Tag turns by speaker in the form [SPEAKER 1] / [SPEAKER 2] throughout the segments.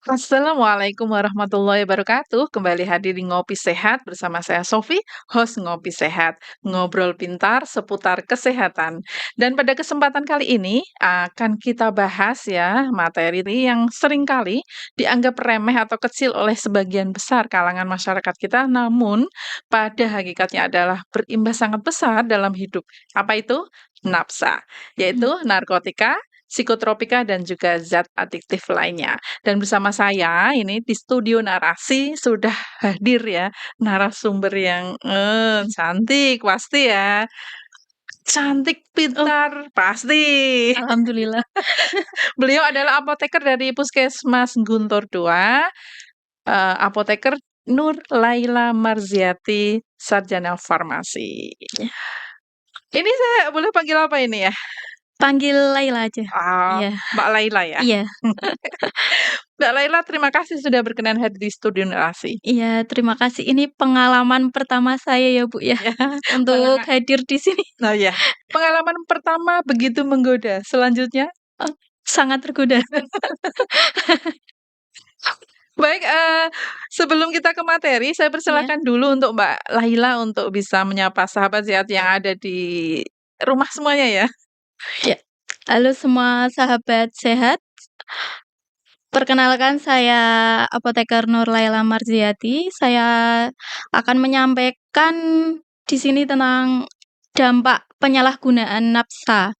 [SPEAKER 1] Assalamualaikum warahmatullahi wabarakatuh. Kembali hadir di Ngopi Sehat bersama saya Sofi, host Ngopi Sehat. Ngobrol pintar seputar kesehatan. Dan pada kesempatan kali ini akan kita bahas ya materi yang seringkali dianggap remeh atau kecil oleh sebagian besar kalangan masyarakat kita, namun pada hakikatnya adalah berimbas sangat besar dalam hidup. Apa itu? Nafsa, yaitu
[SPEAKER 2] Mhm.
[SPEAKER 1] narkotika, psikotropika, dan juga zat adiktif lainnya. Dan bersama saya ini di studio narasi sudah hadir ya narasumber yang, cantik pasti ya, cantik,
[SPEAKER 2] Oh,
[SPEAKER 1] pintar, pasti.
[SPEAKER 2] alhamdulillah.
[SPEAKER 1] Beliau adalah apoteker dari Puskesmas Guntur II, apoteker Nur Laila Marziati, sarjana farmasi.
[SPEAKER 2] Ya,
[SPEAKER 1] Ini saya boleh panggil apa ini ya?
[SPEAKER 2] panggil Laila aja.
[SPEAKER 1] Ah,
[SPEAKER 2] Iya
[SPEAKER 1] Mbak Laila ya?
[SPEAKER 2] iya
[SPEAKER 1] Mbak Laila terima kasih sudah berkenan hadir di studio narasi.
[SPEAKER 2] iya, terima kasih. Ini pengalaman pertama saya ya, Bu, ya,
[SPEAKER 1] Ya,
[SPEAKER 2] untuk
[SPEAKER 1] pengenga
[SPEAKER 2] hadir di sini.
[SPEAKER 1] oh ya, pengalaman pertama begitu menggoda, selanjutnya?
[SPEAKER 2] Oh, sangat tergoda.
[SPEAKER 1] Baik, sebelum kita ke materi, saya
[SPEAKER 2] Iya
[SPEAKER 1] persilakan dulu untuk Mbak Laila untuk bisa menyapa sahabat sehat yang ada di rumah semuanya ya.
[SPEAKER 2] iya. Halo semua sahabat sehat, perkenalkan saya apoteker Nur Laila Marziati. Saya akan menyampaikan di sini tentang dampak penyalahgunaan nafsa.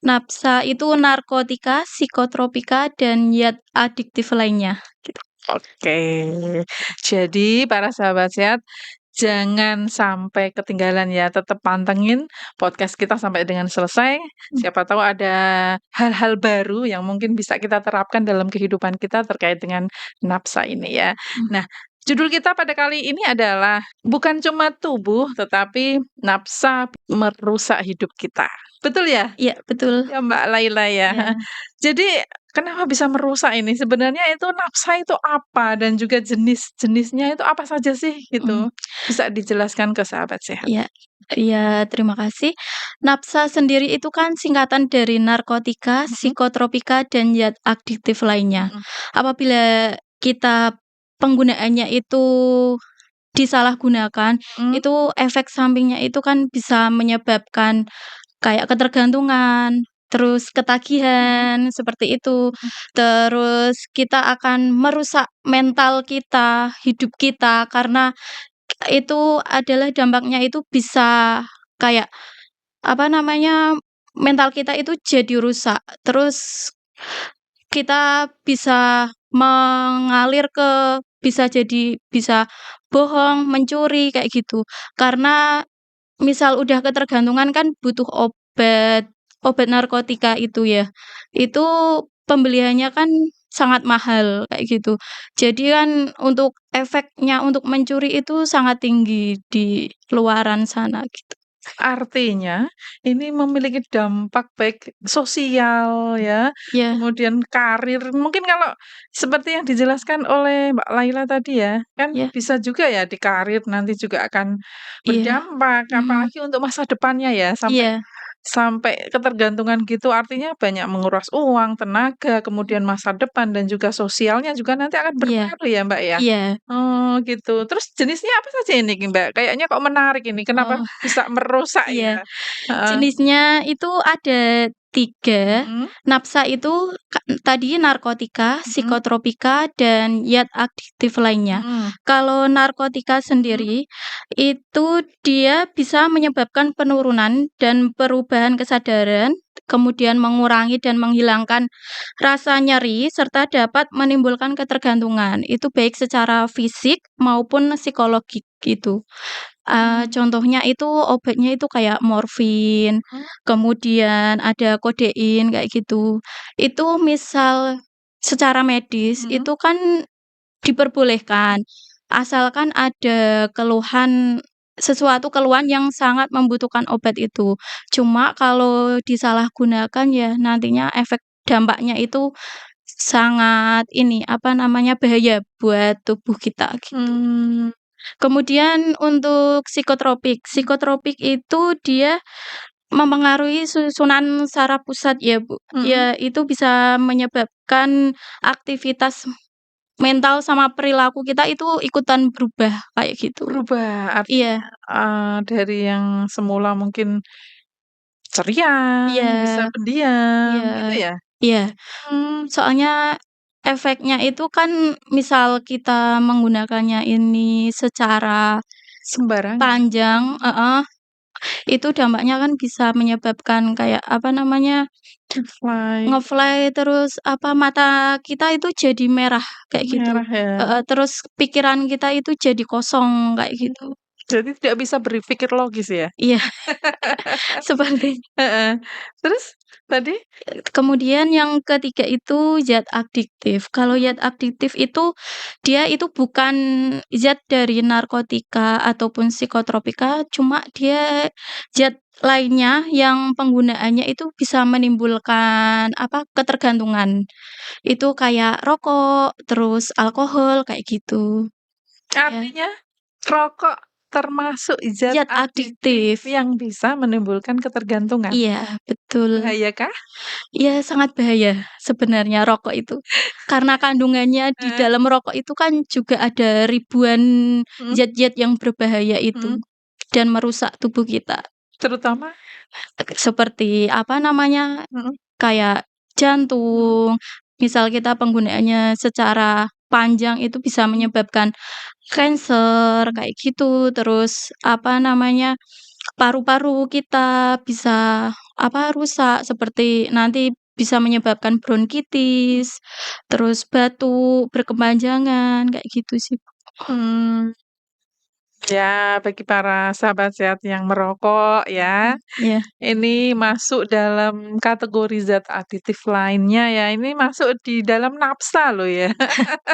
[SPEAKER 2] Nafsa itu narkotika, psikotropika, dan zat adiktif lainnya, gitu.
[SPEAKER 1] Oke, jadi para sahabat sehat, jangan sampai ketinggalan ya, tetap pantengin podcast kita sampai dengan selesai.
[SPEAKER 2] Mmm,
[SPEAKER 1] Siapa tahu ada hal-hal baru yang mungkin bisa kita terapkan dalam kehidupan kita terkait dengan nafsa ini ya.
[SPEAKER 2] mhm,
[SPEAKER 1] Nah, judul kita pada kali ini adalah bukan cuma tubuh, tetapi nafsa merusak hidup kita. Betul ya?
[SPEAKER 2] iya betul,
[SPEAKER 1] Ya Mbak Laila ya,
[SPEAKER 2] iya,
[SPEAKER 1] Jadi kenapa bisa merusak ini? Sebenarnya itu nafsa itu apa? Dan juga jenis-jenisnya itu apa saja sih
[SPEAKER 2] mhm,
[SPEAKER 1] gitu? Bisa dijelaskan ke sahabat sehat?
[SPEAKER 2] iya iya, terima kasih. Nafsa sendiri itu kan singkatan dari narkotika,
[SPEAKER 1] Mhm
[SPEAKER 2] psikotropika, dan zat adiktif lainnya.
[SPEAKER 1] mhm
[SPEAKER 2] Apabila kita penggunaannya itu disalahgunakan,
[SPEAKER 1] mhm
[SPEAKER 2] itu efek sampingnya itu kan bisa menyebabkan kayak ketergantungan, terus
[SPEAKER 1] mhm
[SPEAKER 2] ketagihan, seperti itu.
[SPEAKER 1] mhm.
[SPEAKER 2] Terus kita akan merusak mental kita, hidup kita, karena itu adalah dampaknya itu bisa kayak, apa namanya, mental kita itu jadi rusak. Terus kita bisa mengalir ke bisa bohong, mencuri, kayak gitu. Karena misal udah ketergantungan kan butuh obat narkotika itu ya. Itu pembeliannya kan sangat mahal kayak gitu. Jadi kan untuk efeknya untuk mencuri itu sangat tinggi di luaran sana gitu.
[SPEAKER 1] Artinya ini memiliki dampak baik sosial ya,
[SPEAKER 2] Ya
[SPEAKER 1] kemudian karir, mungkin kalau seperti yang dijelaskan oleh Mbak Laila tadi ya, kan
[SPEAKER 2] ya,
[SPEAKER 1] bisa juga ya di karir nanti juga akan
[SPEAKER 2] iya,
[SPEAKER 1] berdampak,
[SPEAKER 2] mhm,
[SPEAKER 1] apalagi untuk masa depannya ya, sampai
[SPEAKER 2] iya,
[SPEAKER 1] sampai ketergantungan gitu, artinya banyak menguras uang, tenaga, kemudian masa depan dan juga sosialnya juga nanti akan
[SPEAKER 2] iya
[SPEAKER 1] berpengaruh ya, Mbak, ya?
[SPEAKER 2] iya,
[SPEAKER 1] Oh, gitu. Terus jenisnya apa saja ini, Mbak? Kayaknya kok menarik ini, kenapa
[SPEAKER 2] oh,
[SPEAKER 1] bisa merusak
[SPEAKER 2] iya.
[SPEAKER 1] ya? Heeh,
[SPEAKER 2] Jenisnya itu ada 3.
[SPEAKER 1] mhm
[SPEAKER 2] Nafsa itu tadi narkotika,
[SPEAKER 1] mhm
[SPEAKER 2] psikotropika, dan zat adiktif lainnya.
[SPEAKER 1] mhm
[SPEAKER 2] Kalau narkotika
[SPEAKER 1] mhm.
[SPEAKER 2] sendiri, itu dia bisa menyebabkan penurunan dan perubahan kesadaran, kemudian mengurangi dan menghilangkan rasa nyeri, serta dapat menimbulkan ketergantungan. Itu baik secara fisik maupun psikologik gitu.
[SPEAKER 1] Mmm,
[SPEAKER 2] Contohnya itu obatnya itu kayak morfin,
[SPEAKER 1] mhm
[SPEAKER 2] kemudian ada kodein kayak gitu. Itu misal secara medis
[SPEAKER 1] mhm.
[SPEAKER 2] itu kan diperbolehkan, asalkan ada sesuatu keluhan yang sangat membutuhkan obat itu. Cuma kalau disalahgunakan ya nantinya efek dampaknya itu sangat ini, apa namanya, bahaya buat tubuh kita gitu.
[SPEAKER 1] Mmm,
[SPEAKER 2] Kemudian untuk
[SPEAKER 1] mhm
[SPEAKER 2] psikotropik itu dia mempengaruhi susunan saraf pusat ya, Bu.
[SPEAKER 1] mhm
[SPEAKER 2] Ya itu bisa menyebabkan aktivitas mental sama perilaku kita itu ikutan berubah kayak gitu.
[SPEAKER 1] Berubah,
[SPEAKER 2] Iya
[SPEAKER 1] artinya, dari yang semula mungkin ceria, bisa
[SPEAKER 2] iya
[SPEAKER 1] pendiam,
[SPEAKER 2] iya
[SPEAKER 1] gitu ya?
[SPEAKER 2] iya.
[SPEAKER 1] Mmm,
[SPEAKER 2] Soalnya efeknya itu kan misal kita menggunakannya ini secara
[SPEAKER 1] sembarangan.
[SPEAKER 2] panjang
[SPEAKER 1] Mhm,
[SPEAKER 2] heeh, itu dampaknya kan bisa menyebabkan kayak apa namanya,
[SPEAKER 1] fly,
[SPEAKER 2] nge-fly terus apa, mata kita itu jadi merah kayak gitu.
[SPEAKER 1] merah ya?
[SPEAKER 2] Heeh, terus pikiran kita itu jadi kosong kayak gitu.
[SPEAKER 1] Mmm, jadi tidak bisa berpikir logis ya?
[SPEAKER 2] Iya, seperti
[SPEAKER 1] Heeh, terus tadi?
[SPEAKER 2] kemudian yang ketiga itu zat adiktif. Kalau
[SPEAKER 1] Mhm,
[SPEAKER 2] zat adiktif itu, dia itu bukan zat dari narkotika ataupun psikotropika, cuma dia zat lainnya yang penggunaannya itu bisa menimbulkan apa, ketergantungan. Itu kayak rokok, terus alkohol, kayak gitu. Ya,
[SPEAKER 1] artinya rokok termasuk zat
[SPEAKER 2] zat
[SPEAKER 1] adiktif
[SPEAKER 2] adiktif.
[SPEAKER 1] yang bisa menimbulkan ketergantungan.
[SPEAKER 2] Iya, betul.
[SPEAKER 1] Bahayakah?
[SPEAKER 2] Iya, sangat bahaya sebenarnya rokok itu. Karena kandungannya di
[SPEAKER 1] Heeh,
[SPEAKER 2] dalam rokok itu kan juga ada ribuan
[SPEAKER 1] mhm
[SPEAKER 2] zat-zat yang berbahaya itu
[SPEAKER 1] mhm,
[SPEAKER 2] dan merusak tubuh kita.
[SPEAKER 1] terutama
[SPEAKER 2] Seperti apa namanya,
[SPEAKER 1] mhm
[SPEAKER 2] kayak
[SPEAKER 1] mhm
[SPEAKER 2] jantung, misal kita penggunaannya secara panjang itu bisa
[SPEAKER 1] mhm
[SPEAKER 2] menyebabkan kanker
[SPEAKER 1] mhm
[SPEAKER 2] kayak gitu, terus apa namanya, paru-paru kita bisa apa, rusak seperti nanti bisa menyebabkan
[SPEAKER 1] mhm,
[SPEAKER 2] bronkitis, terus batuk berkepanjangan kayak gitu sih.
[SPEAKER 1] mmm. Ya, bagi para sahabat sehat yang merokok ya,
[SPEAKER 2] Iya
[SPEAKER 1] ini masuk dalam kategori zat aditif lainnya ya, ini masuk di dalam napsa loh ya,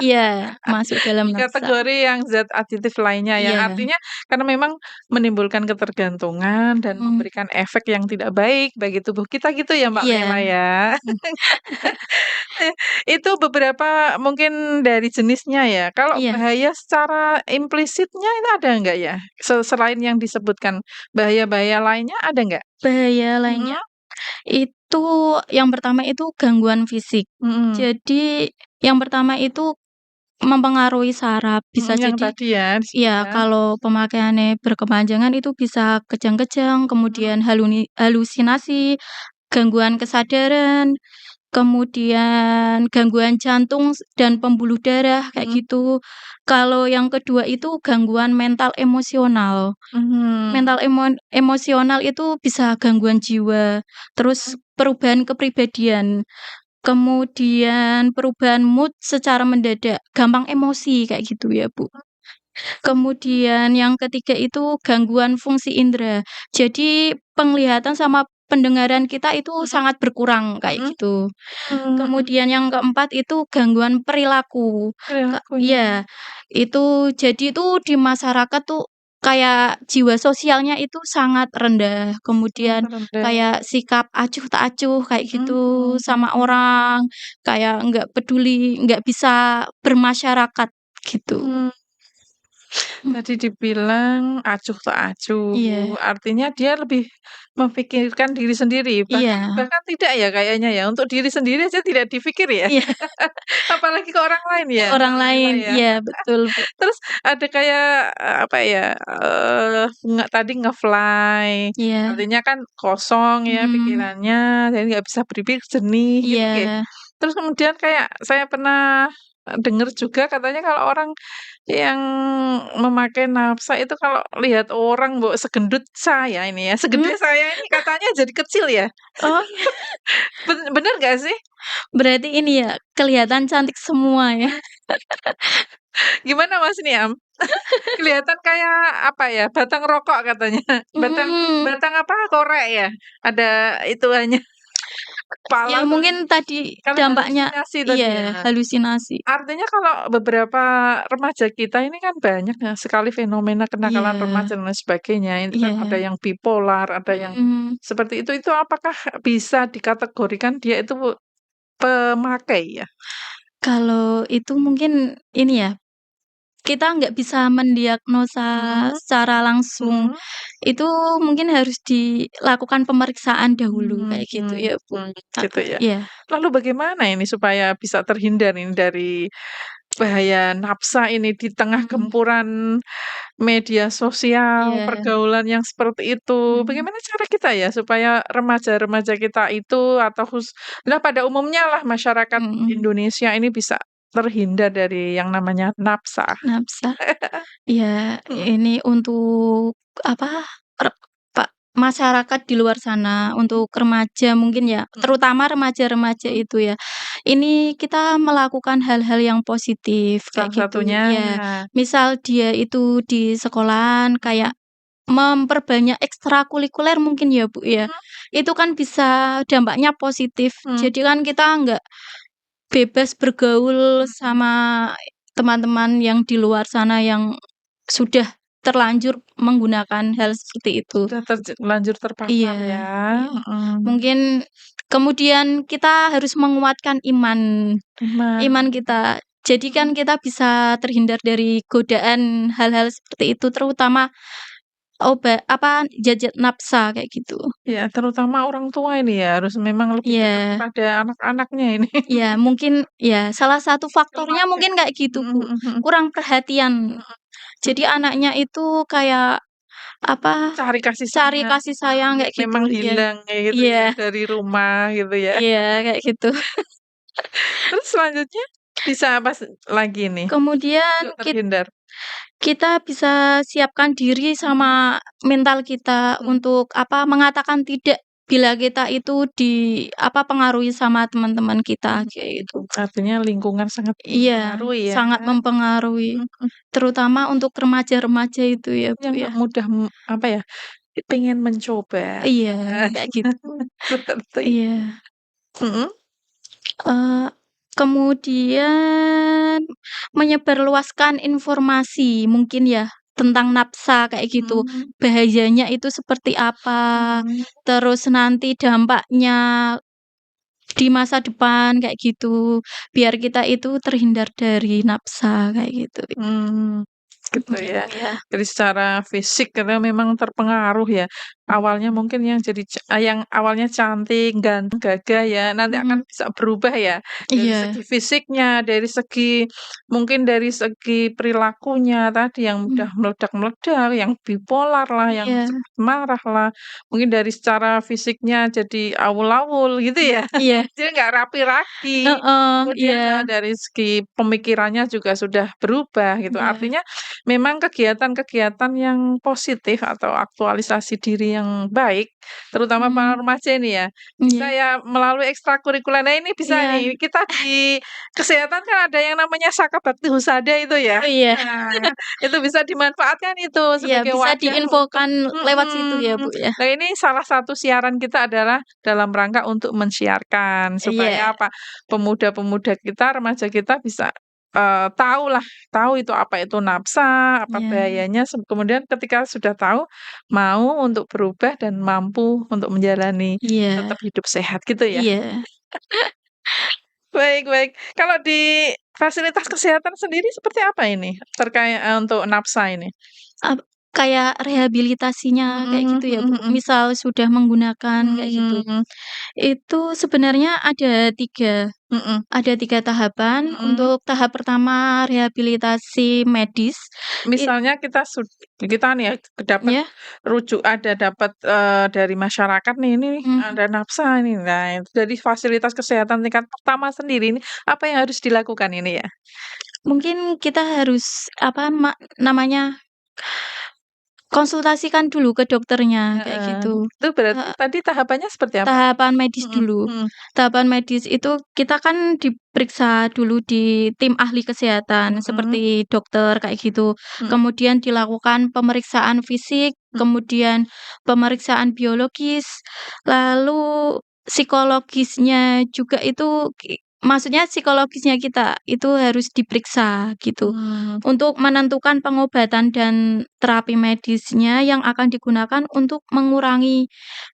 [SPEAKER 2] iya, masuk dalam
[SPEAKER 1] di
[SPEAKER 2] nafsa.
[SPEAKER 1] kategori yang zat aditif lainnya yang
[SPEAKER 2] Iya,
[SPEAKER 1] artinya karena memang menimbulkan ketergantungan dan
[SPEAKER 2] mhm,
[SPEAKER 1] memberikan efek yang tidak baik bagi tubuh kita gitu ya Mbak
[SPEAKER 2] iya,
[SPEAKER 1] Mela ya.
[SPEAKER 2] mhm,
[SPEAKER 1] Itu beberapa mungkin dari jenisnya ya. Kalau
[SPEAKER 2] iya,
[SPEAKER 1] bahaya secara implisitnya itu ada nggak ya? Selain yang disebutkan, bahaya-bahaya lainnya ada nggak?
[SPEAKER 2] bahaya
[SPEAKER 1] Mhm
[SPEAKER 2] lainnya itu yang pertama itu gangguan fisik.
[SPEAKER 1] mhm
[SPEAKER 2] Jadi yang pertama itu mempengaruhi saraf,
[SPEAKER 1] mhm,
[SPEAKER 2] bisa
[SPEAKER 1] yang
[SPEAKER 2] jadi
[SPEAKER 1] tadi ya
[SPEAKER 2] ya
[SPEAKER 1] disebutkan.
[SPEAKER 2] kalau pemakaiannya berkepanjangan itu bisa kejang-kejang,
[SPEAKER 1] Mhm
[SPEAKER 2] kemudian halusinasi, gangguan kesadaran, kemudian gangguan jantung dan pembuluh darah, kayak
[SPEAKER 1] mhm
[SPEAKER 2] gitu. Kalau yang kedua itu gangguan mental emosional.
[SPEAKER 1] mhm
[SPEAKER 2] Mental emosional itu bisa gangguan jiwa, terus perubahan kepribadian, kemudian perubahan mood secara mendadak, gampang emosi, kayak gitu ya, Bu. Kemudian yang ketiga itu gangguan fungsi indera. Jadi penglihatan sama pendengaran kita itu
[SPEAKER 1] mhm
[SPEAKER 2] sangat berkurang kayak
[SPEAKER 1] mhm
[SPEAKER 2] gitu.
[SPEAKER 1] mhm mhm.
[SPEAKER 2] Kemudian yang keempat itu gangguan perilaku.
[SPEAKER 1] Perilakunya,
[SPEAKER 2] Iya, itu jadi itu di masyarakat tuh kayak jiwa sosialnya itu sangat rendah.
[SPEAKER 1] sangat
[SPEAKER 2] Kemudian
[SPEAKER 1] rendah.
[SPEAKER 2] kayak sikap acuh tak acuh kayak gitu
[SPEAKER 1] Mhm
[SPEAKER 2] sama orang, kayak nggak peduli, nggak bisa bermasyarakat gitu.
[SPEAKER 1] mhm.
[SPEAKER 2] Mmm,
[SPEAKER 1] Tadi dibilang acuh tak acuh,
[SPEAKER 2] iya
[SPEAKER 1] artinya dia lebih memikirkan diri sendiri, bahkan
[SPEAKER 2] iya
[SPEAKER 1] bahkan tidak ya kayaknya ya, untuk diri sendiri aja tidak dipikir ya,
[SPEAKER 2] iya,
[SPEAKER 1] apalagi ke orang lain
[SPEAKER 2] ke
[SPEAKER 1] ya,
[SPEAKER 2] orang
[SPEAKER 1] Mbak Mila
[SPEAKER 2] lain.
[SPEAKER 1] ya.
[SPEAKER 2] Iya, betul, Bu.
[SPEAKER 1] Terus ada kayak, apa ya, tadi nge-fly,
[SPEAKER 2] Iya,
[SPEAKER 1] artinya kan kosong ya
[SPEAKER 2] mhm,
[SPEAKER 1] pikirannya, jadi nggak bisa berpikir jernih gitu ya.
[SPEAKER 2] iya,
[SPEAKER 1] Terus kemudian kayak saya pernah, dengar juga katanya kalau orang yang memakai nafsa itu kalau lihat orang mbok segendut saya ini ya,
[SPEAKER 2] mmm,
[SPEAKER 1] segede saya ini katanya jadi kecil ya.
[SPEAKER 2] oh,
[SPEAKER 1] Bener nggak sih?
[SPEAKER 2] berarti ini ya, kelihatan cantik semua ya?
[SPEAKER 1] Gimana Mas Niam? Kelihatan kayak apa ya, batang rokok katanya. Batang
[SPEAKER 2] Mhm,
[SPEAKER 1] batang apa, korek ya? Ada ituannya, kepala
[SPEAKER 2] ya
[SPEAKER 1] tuh
[SPEAKER 2] mungkin tadi
[SPEAKER 1] kan
[SPEAKER 2] dampaknya
[SPEAKER 1] halusinasi tadi ya.
[SPEAKER 2] iya, halusinasi.
[SPEAKER 1] Artinya kalau beberapa remaja kita ini kan banyak ya sekali fenomena kenakalan
[SPEAKER 2] Iya
[SPEAKER 1] remaja dan lain sebagainya. Itu kan ada
[SPEAKER 2] iya,
[SPEAKER 1] yang bipolar, ada yang
[SPEAKER 2] mhm.
[SPEAKER 1] seperti itu apakah bisa dikategorikan dia itu pemakai ya?
[SPEAKER 2] Kalau itu mungkin ini ya, kita nggak bisa mendiagnosa
[SPEAKER 1] Mhm
[SPEAKER 2] secara langsung,
[SPEAKER 1] mhm.
[SPEAKER 2] itu mungkin harus dilakukan pemeriksaan dahulu
[SPEAKER 1] Mmm,
[SPEAKER 2] kayak gitu ya, Bu.
[SPEAKER 1] gitu ya.
[SPEAKER 2] Iya.
[SPEAKER 1] Lalu bagaimana ini supaya bisa terhindar ini dari bahaya nafsa ini di tengah
[SPEAKER 2] Mhm,
[SPEAKER 1] gempuran media sosial,
[SPEAKER 2] iya,
[SPEAKER 1] pergaulan yang seperti itu.
[SPEAKER 2] mhm,
[SPEAKER 1] Bagaimana cara kita ya supaya remaja-remaja kita itu atau lah pada umumnya lah masyarakat
[SPEAKER 2] mhm,
[SPEAKER 1] Indonesia ini bisa terhindar dari yang namanya nafsa?
[SPEAKER 2] nafsa. Iya,
[SPEAKER 1] Mhm
[SPEAKER 2] ini untuk apa, re pa masyarakat di luar sana, untuk remaja mungkin ya,
[SPEAKER 1] mhm
[SPEAKER 2] terutama remaja-remaja
[SPEAKER 1] mhm.
[SPEAKER 2] itu ya. Ini kita melakukan hal-hal yang positif kayak
[SPEAKER 1] Salah
[SPEAKER 2] gitu,
[SPEAKER 1] satunya
[SPEAKER 2] ya. Misal dia itu di sekolahan
[SPEAKER 1] mhm
[SPEAKER 2] kayak memperbanyak ekstrakurikuler mungkin ya, Bu, ya.
[SPEAKER 1] mhm
[SPEAKER 2] Itu kan bisa dampaknya positif.
[SPEAKER 1] mhm
[SPEAKER 2] Jadi kan kita nggak bebas bergaul
[SPEAKER 1] mhm.
[SPEAKER 2] sama teman-teman yang di luar sana yang sudah terlanjur menggunakan hal seperti itu.
[SPEAKER 1] Sudah lanjur terpapar
[SPEAKER 2] Iya,
[SPEAKER 1] ya,
[SPEAKER 2] iya.
[SPEAKER 1] mhm.
[SPEAKER 2] Mungkin kemudian kita harus menguatkan iman
[SPEAKER 1] Iman,
[SPEAKER 2] iman kita. Jadi kan kita bisa terhindar dari godaan hal-hal seperti itu, terutama gadget nafsa kayak gitu.
[SPEAKER 1] ya terutama orang tua ini ya harus memang lebih dekat
[SPEAKER 2] Iya.
[SPEAKER 1] kepada anak-anaknya ini.
[SPEAKER 2] Ya mungkin ya salah satu faktornya
[SPEAKER 1] Remaja,
[SPEAKER 2] mungkin kayak gitu,
[SPEAKER 1] mhm
[SPEAKER 2] Bu,
[SPEAKER 1] mhm mhm
[SPEAKER 2] kurang perhatian.
[SPEAKER 1] mhm
[SPEAKER 2] Jadi
[SPEAKER 1] mhm.
[SPEAKER 2] anaknya itu kayak, apa,
[SPEAKER 1] Cari kasih
[SPEAKER 2] cari
[SPEAKER 1] sayang,
[SPEAKER 2] kasih sayang kayak
[SPEAKER 1] memang
[SPEAKER 2] gitu, iya.
[SPEAKER 1] hilang kayak gitu ya
[SPEAKER 2] Iya
[SPEAKER 1] dari rumah gitu ya.
[SPEAKER 2] iya, kayak gitu.
[SPEAKER 1] Terus selanjutnya bisa apa lagi nih
[SPEAKER 2] Kemudian
[SPEAKER 1] untuk terhindar?
[SPEAKER 2] kita bisa siapkan diri
[SPEAKER 1] Mhm
[SPEAKER 2] sama mental kita
[SPEAKER 1] mhm
[SPEAKER 2] untuk, apa, mengatakan tidak bila kita itu pengaruhi sama teman-teman kita,
[SPEAKER 1] mhm
[SPEAKER 2] kayak gitu.
[SPEAKER 1] mhm. Artinya lingkungan sangat
[SPEAKER 2] Iya,
[SPEAKER 1] mempengaruhi ya.
[SPEAKER 2] sangat mempengaruhi,
[SPEAKER 1] Mhm mhm.
[SPEAKER 2] terutama untuk remaja-remaja itu ya, Bu,
[SPEAKER 1] Yang
[SPEAKER 2] ya.
[SPEAKER 1] mudah apa ya, pengen mencoba.
[SPEAKER 2] Iya, kayak gitu.
[SPEAKER 1] Seperti
[SPEAKER 2] Iya,
[SPEAKER 1] mhm
[SPEAKER 2] eee, kemudian menyebarluaskan informasi mungkin ya, tentang nafsa kayak gitu.
[SPEAKER 1] mhm
[SPEAKER 2] Bahayanya itu seperti apa,
[SPEAKER 1] mhm.
[SPEAKER 2] terus nanti dampaknya di masa depan kayak gitu, biar kita itu terhindar dari nafsa kayak gitu.
[SPEAKER 1] Mmm, gitu
[SPEAKER 2] Mhm,
[SPEAKER 1] ya.
[SPEAKER 2] iya.
[SPEAKER 1] Jadi secara fisik karena memang terpengaruh ya. Awalnya mungkin yang yang awalnya cantik, ganteng, gagah ya, nanti akan
[SPEAKER 2] Mhm,
[SPEAKER 1] bisa berubah ya. Dari
[SPEAKER 2] iya,
[SPEAKER 1] segi fisiknya, dari segi mungkin dari segi perilakunya tadi yang
[SPEAKER 2] mhm,
[SPEAKER 1] mudah meledak-meledak, yang bipolar lah, yang
[SPEAKER 2] iya,
[SPEAKER 1] cepat marah lah. Mungkin dari secara fisiknya jadi awul-awul gitu ya.
[SPEAKER 2] iya,
[SPEAKER 1] Jadi nggak rapi-rapi.
[SPEAKER 2] heeh,
[SPEAKER 1] Kemudian,
[SPEAKER 2] iya,
[SPEAKER 1] dari segi pemikirannya juga sudah berubah gitu.
[SPEAKER 2] iya,
[SPEAKER 1] Artinya memang kegiatan-kegiatan yang positif atau aktualisasi diri yang baik, terutama para
[SPEAKER 2] mhm,
[SPEAKER 1] remaja ini ya, bisa
[SPEAKER 2] iya,
[SPEAKER 1] ya melalui ekstrakurikuler. Nah ini bisa
[SPEAKER 2] iya,
[SPEAKER 1] nih, kita di kesehatan kan ada yang namanya Saka Bakti Husada itu ya.
[SPEAKER 2] oh iya.
[SPEAKER 1] Nah, itu bisa dimanfaatkan itu
[SPEAKER 2] Iya,
[SPEAKER 1] sebagai
[SPEAKER 2] bisa
[SPEAKER 1] wadah untuk
[SPEAKER 2] diinfokan lewat situ ya,
[SPEAKER 1] mhm.
[SPEAKER 2] Bu, ya?
[SPEAKER 1] Nah ini salah satu siaran kita adalah dalam rangka untuk mensiarkan,
[SPEAKER 2] Iya,
[SPEAKER 1] supaya apa, pemuda-pemuda kita, remaja kita bisa, tahulah, tahu itu apa itu nafsa, apa
[SPEAKER 2] iya,
[SPEAKER 1] bahayanya, kemudian ketika sudah tahu, mau untuk berubah dan mampu untuk menjalani
[SPEAKER 2] iya,
[SPEAKER 1] tetap hidup sehat gitu ya?
[SPEAKER 2] iya.
[SPEAKER 1] Baik baik. Kalau di fasilitas kesehatan sendiri seperti apa ini terkait untuk nafsa ini?
[SPEAKER 2] Ap Kayak rehabilitasinya kayak
[SPEAKER 1] Mhm
[SPEAKER 2] gitu ya,
[SPEAKER 1] mhm
[SPEAKER 2] Bu,
[SPEAKER 1] mhm.
[SPEAKER 2] misal sudah menggunakan kayak gitu.
[SPEAKER 1] Mmm,
[SPEAKER 2] Itu sebenarnya
[SPEAKER 1] mhm
[SPEAKER 2] ada 3 tahapan.
[SPEAKER 1] mhm.
[SPEAKER 2] Untuk tahap pertama rehabilitasi medis,
[SPEAKER 1] Misalnya kita nih ya dapat
[SPEAKER 2] ya,
[SPEAKER 1] dapat, dari masyarakat nih, ini nih
[SPEAKER 2] mhm,
[SPEAKER 1] ada nafsa ini. Nah, itu dari fasilitas kesehatan tingkat pertama sendiri ini, apa yang harus dilakukan ini ya?
[SPEAKER 2] mungkin kita harus, namanya, konsultasikan dulu ke dokternya kayak
[SPEAKER 1] Heeh.
[SPEAKER 2] gitu.
[SPEAKER 1] Itu berarti tadi tahapannya seperti apa?
[SPEAKER 2] Tahapan medis
[SPEAKER 1] Mhm
[SPEAKER 2] dulu.
[SPEAKER 1] mhm
[SPEAKER 2] Tahapan medis itu kita kan diperiksa dulu di tim ahli kesehatan
[SPEAKER 1] mhm
[SPEAKER 2] seperti dokter kayak gitu.
[SPEAKER 1] mhm
[SPEAKER 2] Kemudian dilakukan pemeriksaan fisik,
[SPEAKER 1] mhm
[SPEAKER 2] kemudian pemeriksaan biologis, lalu psikologisnya juga itu maksudnya psikologisnya kita itu harus diperiksa gitu.
[SPEAKER 1] mhm.
[SPEAKER 2] Untuk menentukan pengobatan dan terapi medisnya yang akan digunakan untuk mengurangi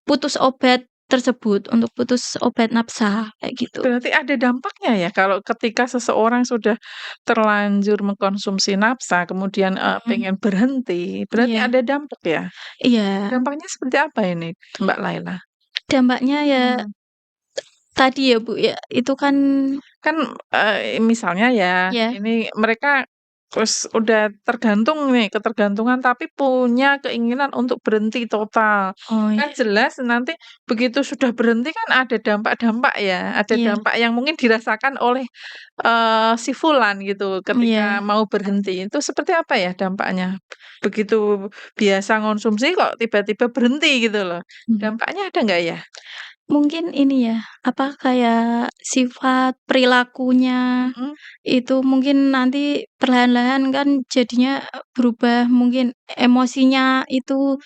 [SPEAKER 2] putus obat tersebut, untuk putus obat nafsa, kayak gitu.
[SPEAKER 1] Berarti ada dampaknya ya kalau ketika seseorang sudah terlanjur mengkonsumsi nafsa kemudian,
[SPEAKER 2] Mhm,
[SPEAKER 1] pengen berhenti, berarti
[SPEAKER 2] iya
[SPEAKER 1] ada dampak ya?
[SPEAKER 2] iya,
[SPEAKER 1] Dampaknya seperti apa ini, Mbak Laila?
[SPEAKER 2] dampaknya ya
[SPEAKER 1] Mhm
[SPEAKER 2] tadi ya, Bu, ya, itu kan
[SPEAKER 1] Kan, misalnya ya,
[SPEAKER 2] Iya.
[SPEAKER 1] ini mereka terus udah tergantung nih, ketergantungan tapi punya keinginan untuk berhenti total.
[SPEAKER 2] Oh,
[SPEAKER 1] Kan
[SPEAKER 2] iya.
[SPEAKER 1] jelas nanti begitu sudah berhenti kan ada dampak-dampak ya, ada
[SPEAKER 2] Iya.
[SPEAKER 1] dampak yang mungkin dirasakan oleh, si fulan gitu ketika
[SPEAKER 2] Iya.
[SPEAKER 1] mau berhenti. Itu seperti apa ya dampaknya? Begitu biasa ngonsumsi kok tiba-tiba berhenti gitu loh.
[SPEAKER 2] Mhm.
[SPEAKER 1] Dampaknya ada nggak ya?
[SPEAKER 2] Mungkin ini ya, apa, kayak sifat perilakunya
[SPEAKER 1] Mhm,
[SPEAKER 2] itu mungkin nanti perlahan-lahan kan jadinya berubah, mungkin emosinya itu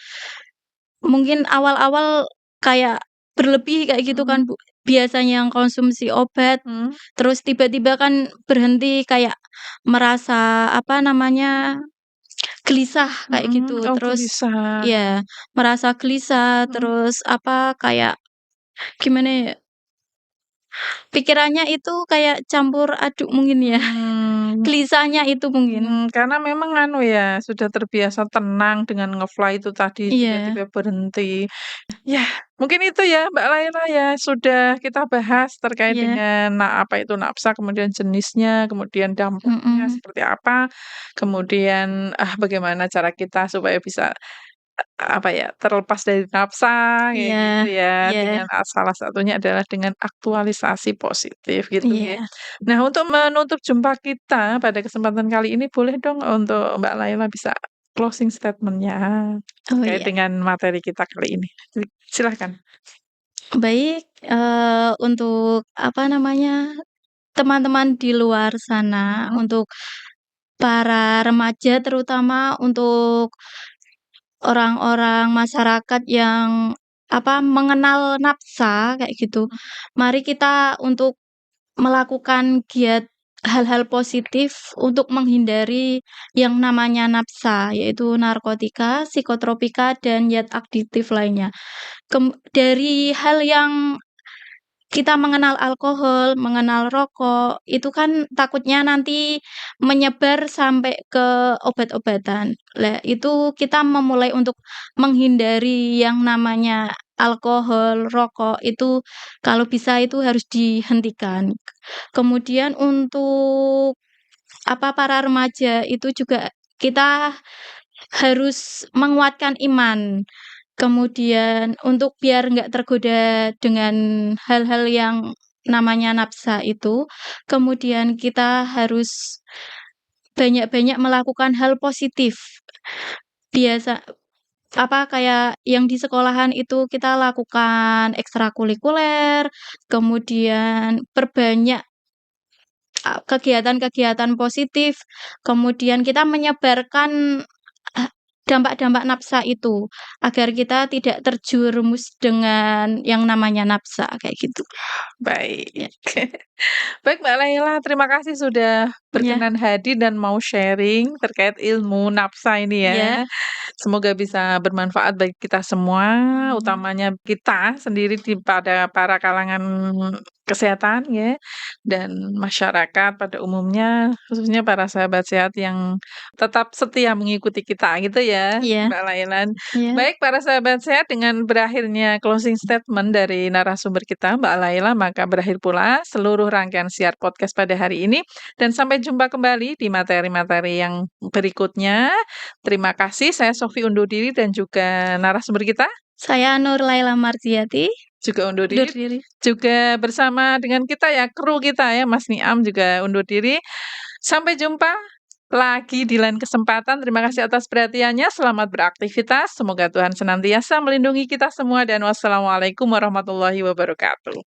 [SPEAKER 2] mungkin awal-awal kayak berlebih kayak gitu
[SPEAKER 1] mhm,
[SPEAKER 2] kan, Bu. Biasanya yang konsumsi obat,
[SPEAKER 1] mhm.
[SPEAKER 2] terus tiba-tiba kan berhenti kayak merasa, apa namanya, gelisah kayak
[SPEAKER 1] Mhm,
[SPEAKER 2] gitu.
[SPEAKER 1] oh
[SPEAKER 2] Terus
[SPEAKER 1] gelisah,
[SPEAKER 2] ya merasa gelisah,
[SPEAKER 1] mhm,
[SPEAKER 2] terus apa, kayak gimana ya, pikirannya itu kayak campur aduk mungkin ya,
[SPEAKER 1] mmm,
[SPEAKER 2] gelisahnya itu mungkin.
[SPEAKER 1] karena memang anu ya, sudah terbiasa tenang dengan nge-fly itu tadi,
[SPEAKER 2] Iya,
[SPEAKER 1] tiba-tiba berhenti. Ya, mungkin itu ya Mbak Laila ya, sudah kita bahas terkait
[SPEAKER 2] iya,
[SPEAKER 1] dengan apa itu nafsa, kemudian jenisnya, kemudian dampaknya
[SPEAKER 2] mhm,
[SPEAKER 1] seperti apa, kemudian, bagaimana cara kita supaya bisa apa ya, terlepas dari nafsa, kayak
[SPEAKER 2] iya,
[SPEAKER 1] gitu ya,
[SPEAKER 2] iya,
[SPEAKER 1] dengan salah satunya adalah dengan aktualisasi positif gitu ya.
[SPEAKER 2] iya.
[SPEAKER 1] Nah, untuk menutup jumpa kita pada kesempatan kali ini, boleh dong untuk Mbak Laila bisa closing statement-nya
[SPEAKER 2] Oh,
[SPEAKER 1] terkait
[SPEAKER 2] iya.
[SPEAKER 1] dengan materi kita kali ini. Silahkan.
[SPEAKER 2] Baik, untuk apa namanya, teman-teman di luar sana,
[SPEAKER 1] Mhm,
[SPEAKER 2] untuk para remaja terutama untuk orang-orang masyarakat yang apa, mengenal nafsa kayak gitu.
[SPEAKER 1] mhm,
[SPEAKER 2] Mari kita untuk melakukan hal-hal positif untuk menghindari yang namanya nafsa, yaitu narkotika, psikotropika, dan zat adiktif lainnya. Dari hal yang kita mengenal alkohol, mengenal rokok, itu kan takutnya nanti menyebar sampai ke obat-obatan. Lah, itu kita memulai untuk menghindari yang namanya alkohol, rokok, itu kalau bisa itu harus dihentikan. Kemudian untuk apa, para remaja itu juga kita harus menguatkan iman. Kemudian untuk biar nggak tergoda dengan hal-hal yang namanya nafsa itu, kemudian kita harus banyak-banyak melakukan hal positif. Biasa apa, kayak yang di sekolahan itu kita lakukan ekstrakurikuler, kemudian perbanyak kegiatan-kegiatan positif, kemudian kita menyebarkan ah, dampak-dampak nafsa itu, agar kita tidak terjerumus dengan yang namanya nafsa, kayak gitu. Ya,
[SPEAKER 1] baik. Baik Mbak Laila, terima kasih sudah
[SPEAKER 2] iya,
[SPEAKER 1] berkenan hadir dan mau sharing terkait ilmu nafsa ini
[SPEAKER 2] iya,
[SPEAKER 1] ya. Semoga bisa bermanfaat bagi kita semua,
[SPEAKER 2] mhm,
[SPEAKER 1] utamanya kita sendiri pada para kalangan kesehatan ya, dan masyarakat pada umumnya, khususnya para sahabat sehat yang tetap setia mengikuti kita gitu ya,
[SPEAKER 2] iya,
[SPEAKER 1] Mbak Laila.
[SPEAKER 2] iya,
[SPEAKER 1] Baik para sahabat sehat, dengan berakhirnya closing statement dari narasumber kita Mbak Laila, maka berakhir pula seluruh rangkaian siar podcast pada hari ini, dan sampai jumpa kembali di materi-materi yang berikutnya. Terima kasih, saya Sofi undur diri dan juga narasumber kita
[SPEAKER 2] saya Nurlaila Marziati,
[SPEAKER 1] juga undur
[SPEAKER 2] undur
[SPEAKER 1] diri.
[SPEAKER 2] diri.
[SPEAKER 1] Juga bersama dengan kita ya, kru kita ya, Mas Niam juga undur diri. Sampai jumpa lagi di lain kesempatan. Terima kasih atas perhatiannya. Selamat beraktivitas. Semoga Tuhan senantiasa melindungi kita semua dan wassalamualaikum warahmatullahi wabarakatuh.